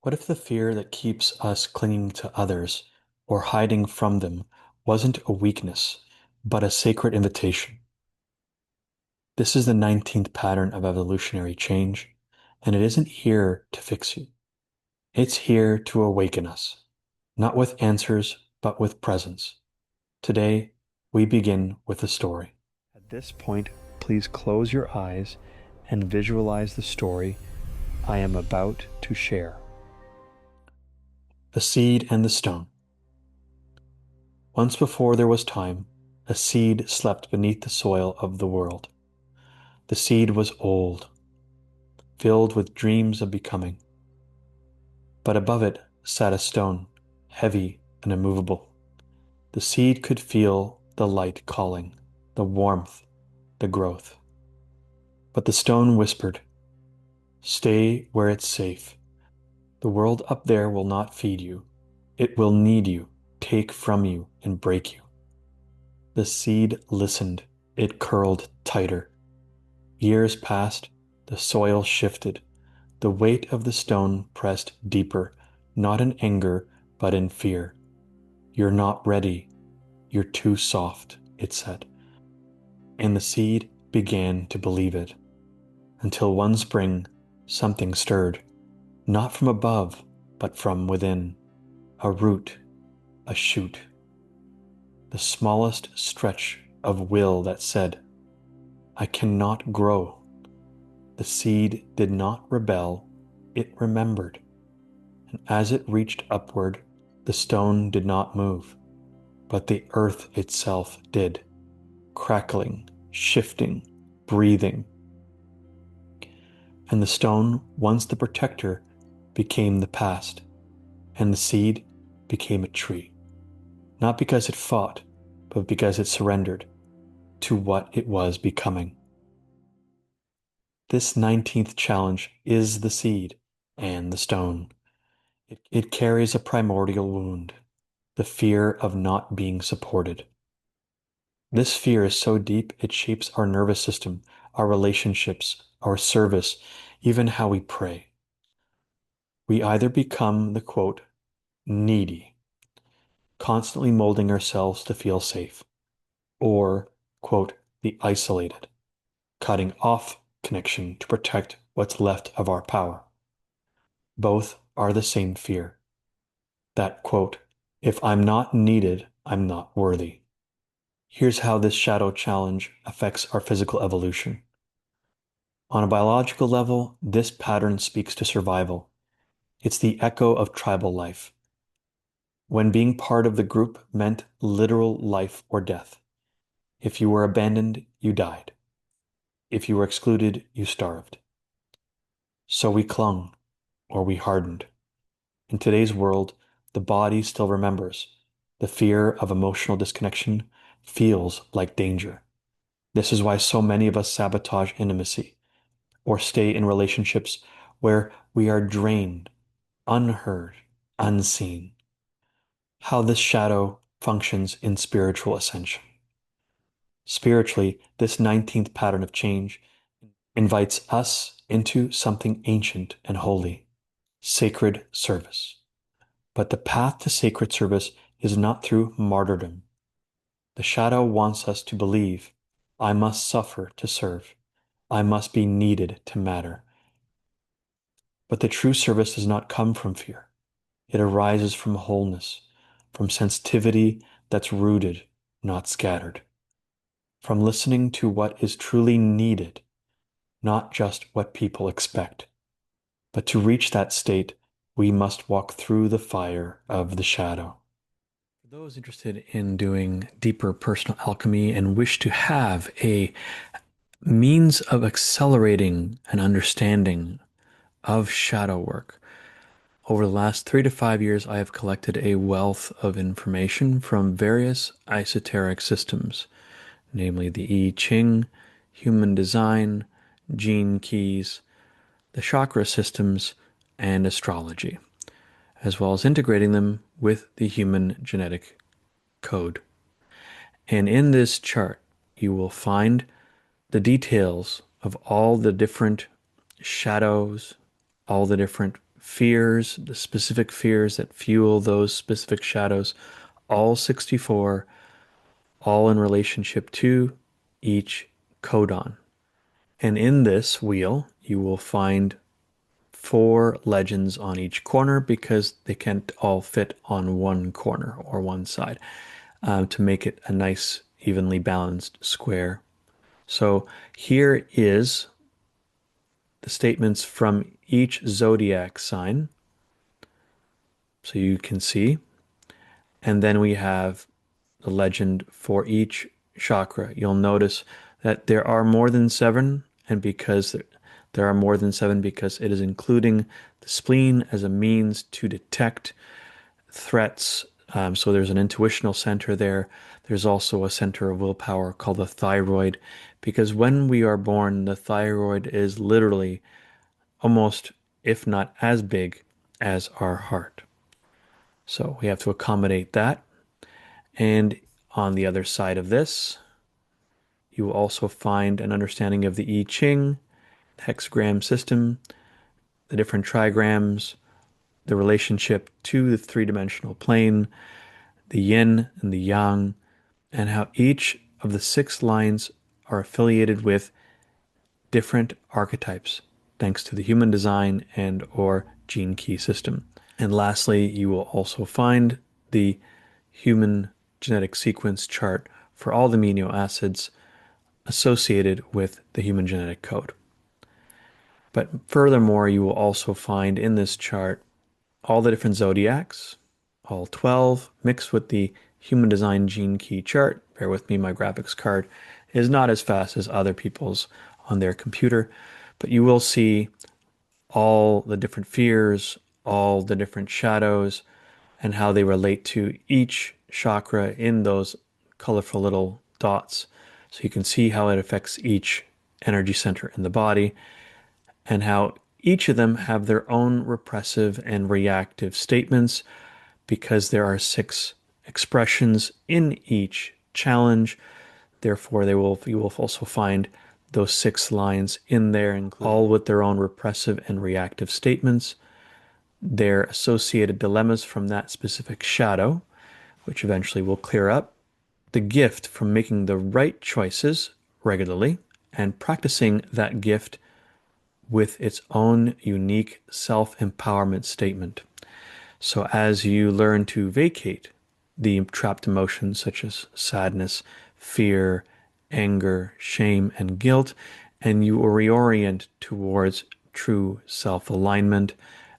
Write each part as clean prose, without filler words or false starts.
What if the fear that keeps us clinging to others or hiding from them wasn't a weakness, but a sacred invitation? This is the 19th pattern of evolutionary change, and it isn't here to fix you. It's here to awaken us, not with answers, but with presence. Today, we begin with a story. At this point, please close your eyes and visualize the story I am about to share. The seed and the stone. Once before there was time, a seed slept beneath the soil of the world. The seed was old, filled with dreams of becoming. But above it sat a stone, heavy and immovable. The seed could feel the light calling, the warmth, the growth. But the stone whispered, "Stay where it's safe. The world up there will not feed you. It will need you, take from you, and break you." The seed listened. It curled tighter. Years passed. The soil shifted. The weight of the stone pressed deeper, not in anger, but in fear. "You're not ready. You're too soft," it said. And the seed began to believe it, until one spring something stirred, not from above, but from within. A root, a shoot, the smallest stretch of will that said, "I cannot grow." The seed did not rebel, it remembered. And as it reached upward, the stone did not move, but the earth itself did, crackling, shifting, breathing. And the stone, once the protector, became the past, and the seed became a tree, not because it fought, but because it surrendered to what it was becoming. This 19th challenge is the seed and the stone. It carries a primordial wound, the fear of not being supported. This fear is so deep it shapes our nervous system, our relationships, our service, even how we pray. We either become the quote, needy, constantly molding ourselves to feel safe, or quote, the isolated, cutting off connection to protect what's left of our power. Both are the same fear. That quote, "If I'm not needed, I'm not worthy." Here's how this shadow challenge affects our physical evolution. On a biological level, this pattern speaks to survival. It's the echo of tribal life, when being part of the group meant literal life or death. If you were abandoned, you died. If you were excluded, you starved. So we clung, or we hardened. In today's world, the body still remembers. The fear of emotional disconnection feels like danger. This is why so many of us sabotage intimacy or stay in relationships where we are drained, unheard, unseen. How this shadow functions in spiritual ascension. Spiritually, this 19th pattern of change invites us into something ancient and holy, sacred service. But the path to sacred service is not through martyrdom. The shadow wants us to believe, "I must suffer to serve. I must be needed to matter." But the true service does not come from fear. It arises from wholeness, from sensitivity that's rooted, not scattered, from listening to what is truly needed, not just what people expect. But to reach that state, we must walk through the fire of the shadow. For those interested in doing deeper personal alchemy and wish to have a means of accelerating an understanding of shadow work, over the last 3 to 5 years, I have collected a wealth of information from various esoteric systems, namely the I Ching, human design, gene keys, the chakra systems, and astrology, as well as integrating them with the human genetic code. And in this chart, you will find the details of all the different shadows, all the different fears, the specific fears that fuel those specific shadows, all 64, all in relationship to each codon. And in this wheel, you will find 4 legends on each corner because they can't all fit on one corner or one side to make it a nice, evenly balanced square. So here is the statements from each zodiac sign. So you can see. And then we have the legend for each chakra. You'll notice that there are more than 7, and because there are more than 7 because it is including the spleen as a means to detect threats. So there's an intuitional center there. There's also a center of willpower called the thyroid, because when we are born, the thyroid is literally almost, if not as big as our heart. So we have to accommodate that. And on the other side of this, you will also find an understanding of the I Ching, hexagram system, the different trigrams, the relationship to the three-dimensional plane, the yin and the yang, and how each of the 6 lines are affiliated with different archetypes, thanks to the human design and or gene key system. And lastly, you will also find the human genetic sequence chart for all the amino acids associated with the human genetic code. But furthermore, you will also find in this chart all the different zodiacs, all 12, mixed with the human design gene key chart. Bear with me, my graphics card is not as fast as other people's on their computer, but you will see all the different fears, all the different shadows, and how they relate to each chakra in those colorful little dots. So you can see how it affects each energy center in the body and how each of them have their own repressive and reactive statements because there are 6 expressions in each challenge. Therefore, you will also find those 6 lines in there, all with their own repressive and reactive statements, their associated dilemmas from that specific shadow, which eventually will clear up, the gift from making the right choices regularly and practicing that gift with its own unique self-empowerment statement. So as you learn to vacate the trapped emotions such as sadness, fear, anger, shame, and guilt, and you reorient towards true self-alignment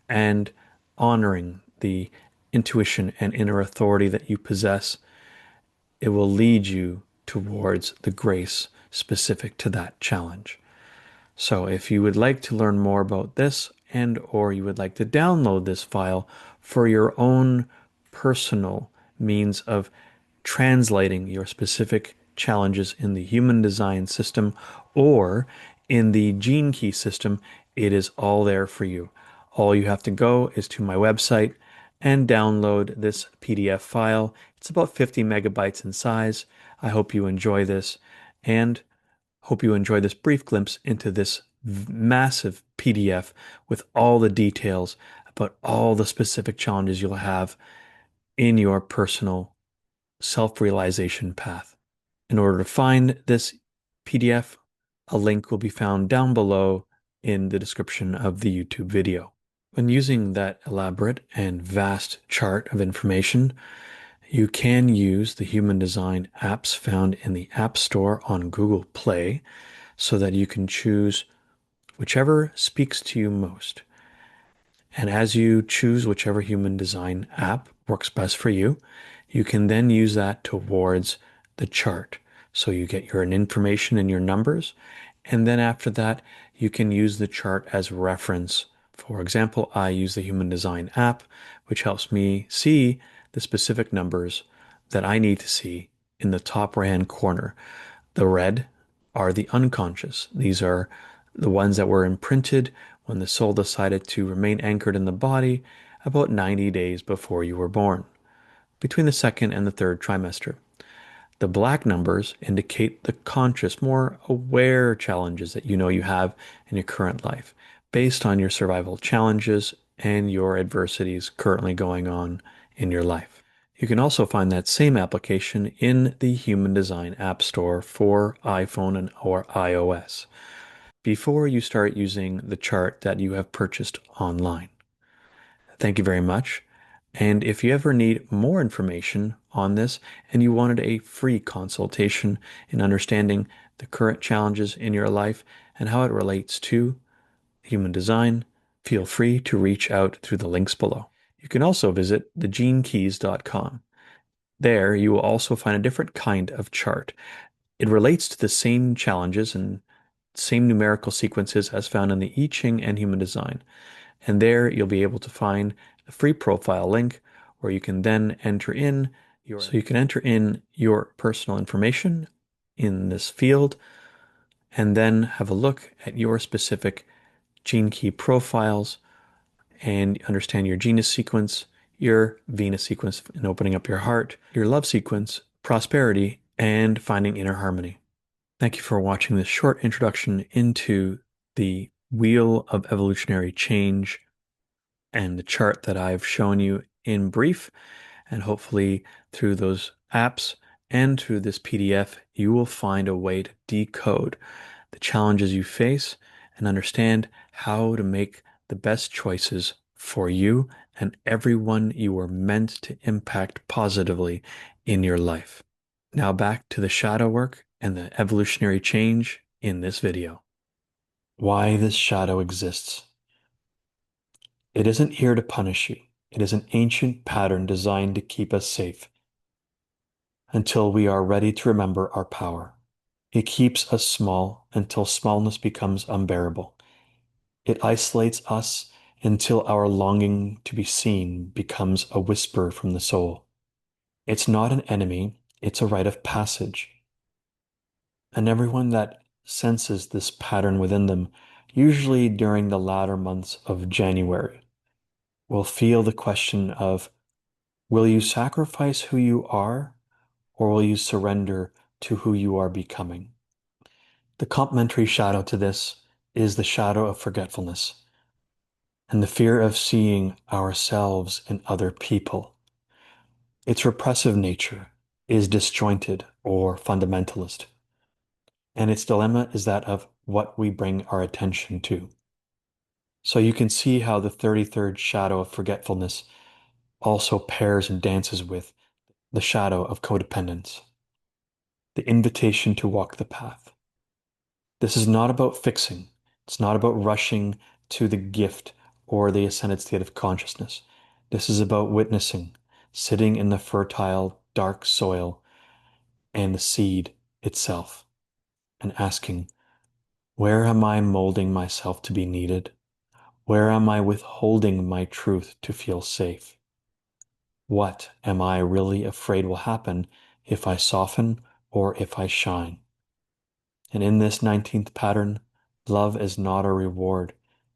and honoring the intuition and inner authority that you possess, it will lead you towards the grace specific to that challenge. So if you would like to learn more about this and or you would like to download this file for your own personal means of translating your specific challenges in the human design system or in the gene key system, it is all there for you. All you have to go is to my website and download this PDF file. It's about 50 megabytes in size. I hope you enjoy this and hope you enjoy this brief glimpse into this massive PDF with all the details about all the specific challenges you'll have in your personal self-realization path. In order to find this PDF, a link will be found down below in the description of the YouTube video. When using that elaborate and vast chart of information, you can use the human design apps found in the App Store on Google Play so that you can choose whichever speaks to you most. And as you choose whichever human design app works best for you, you can then use that towards the chart. So you get your information and your numbers. And then after that, you can use the chart as reference. For example, I use the human design app, which helps me see the specific numbers that I need to see in the top right-hand corner. The red are the unconscious. These are the ones that were imprinted when the soul decided to remain anchored in the body about 90 days before you were born, between the second and the third trimester. The black numbers indicate the conscious, more aware challenges that you know you have in your current life, based on your survival challenges and your adversities currently going on in your life. You can also find that same application in the Human Design App Store for iPhone and or iOS before you start using the chart that you have purchased online. Thank you very much. And if you ever need more information on this and you wanted a free consultation in understanding the current challenges in your life and how it relates to human design, feel free to reach out through the links below. You can also visit thegenekeys.com. There, you will also find a different kind of chart. It relates to the same challenges and same numerical sequences as found in the I Ching and Human Design. And there you'll be able to find a free profile link where you can then enter in your personal information in this field and then have a look at your specific gene key profiles and understand your genus sequence, your Venus sequence in opening up your heart, your love sequence, prosperity, and finding inner harmony. Thank you for watching this short introduction into the Wheel of Evolutionary Change and the chart that I've shown you in brief. And hopefully through those apps and through this PDF, you will find a way to decode the challenges you face and understand how to make the best choices for you and everyone you are meant to impact positively in your life. Now back to the shadow work and the evolutionary change in this video. Why this shadow exists. It isn't here to punish you. It is an ancient pattern designed to keep us safe until we are ready to remember our power. It keeps us small until smallness becomes unbearable. It isolates us until our longing to be seen becomes a whisper from the soul. It's not an enemy, it's a rite of passage. And everyone that senses this pattern within them, usually during the latter months of January, will feel the question of, will you sacrifice who you are, or will you surrender to who you are becoming? The complementary shadow to this is the shadow of forgetfulness and the fear of seeing ourselves in other people. Its repressive nature is disjointed or fundamentalist, and its dilemma is that of what we bring our attention to. So you can see how the 33rd shadow of forgetfulness also pairs and dances with the shadow of codependence, the invitation to walk the path. This is not about fixing. It's not about rushing to the gift or the ascended state of consciousness. This is about witnessing, sitting in the fertile, dark soil and the seed itself, and asking, where am I molding myself to be needed? Where am I withholding my truth to feel safe? What am I really afraid will happen if I soften or if I shine? And in this 19th pattern, love is not a reward.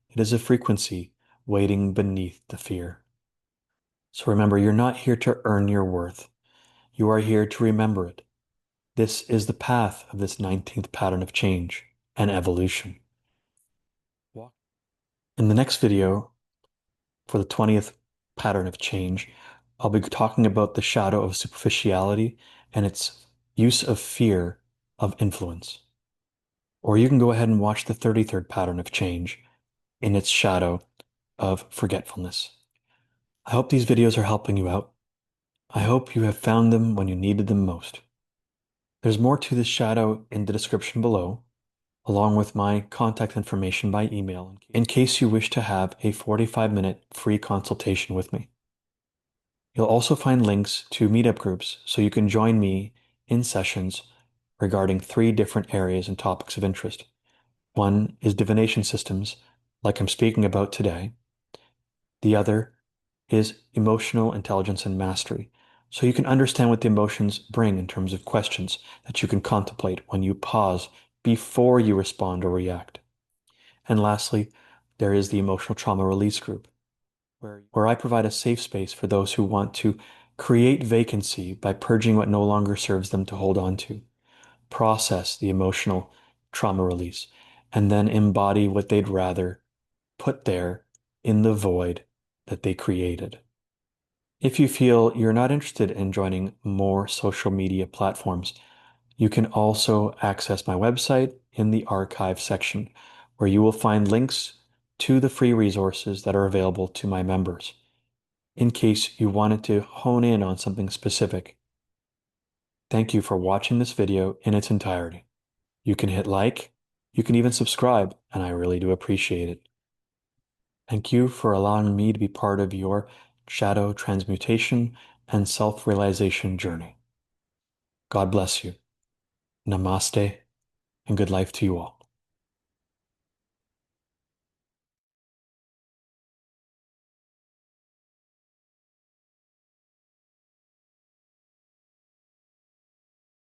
It is a frequency waiting beneath the fear. So remember, you're not here to earn your worth. You are here to remember it. This is the path of this 19th pattern of change and evolution. In the next video, for the 20th pattern of change, I'll be talking about the shadow of superficiality and its use of fear of influence. Or you can go ahead and watch the 33rd pattern of change in its shadow of forgetfulness. I hope these videos are helping you out. I hope you have found them when you needed them most. There's more to this shadow in the description below, along with my contact information by email in case you wish to have a 45-minute free consultation with me. You'll also find links to meetup groups so you can join me in sessions regarding 3 different areas and topics of interest. One is divination systems, like I'm speaking about today. The other is emotional intelligence and mastery, so you can understand what the emotions bring in terms of questions that you can contemplate when you pause before you respond or react. And lastly, there is the emotional trauma release group, where I provide a safe space for those who want to create vacancy by purging what no longer serves them to hold on to, process the emotional trauma release, and then embody what they'd rather put there in the void that they created. If you feel you're not interested in joining more social media platforms, you can also access my website in the archive section, where you will find links to the free resources that are available to my members, in case you wanted to hone in on something specific. Thank you for watching this video in its entirety. You can hit like, you can even subscribe, and I really do appreciate it. Thank you for allowing me to be part of your shadow transmutation and self-realization journey. God bless you. Namaste, and good life to you all.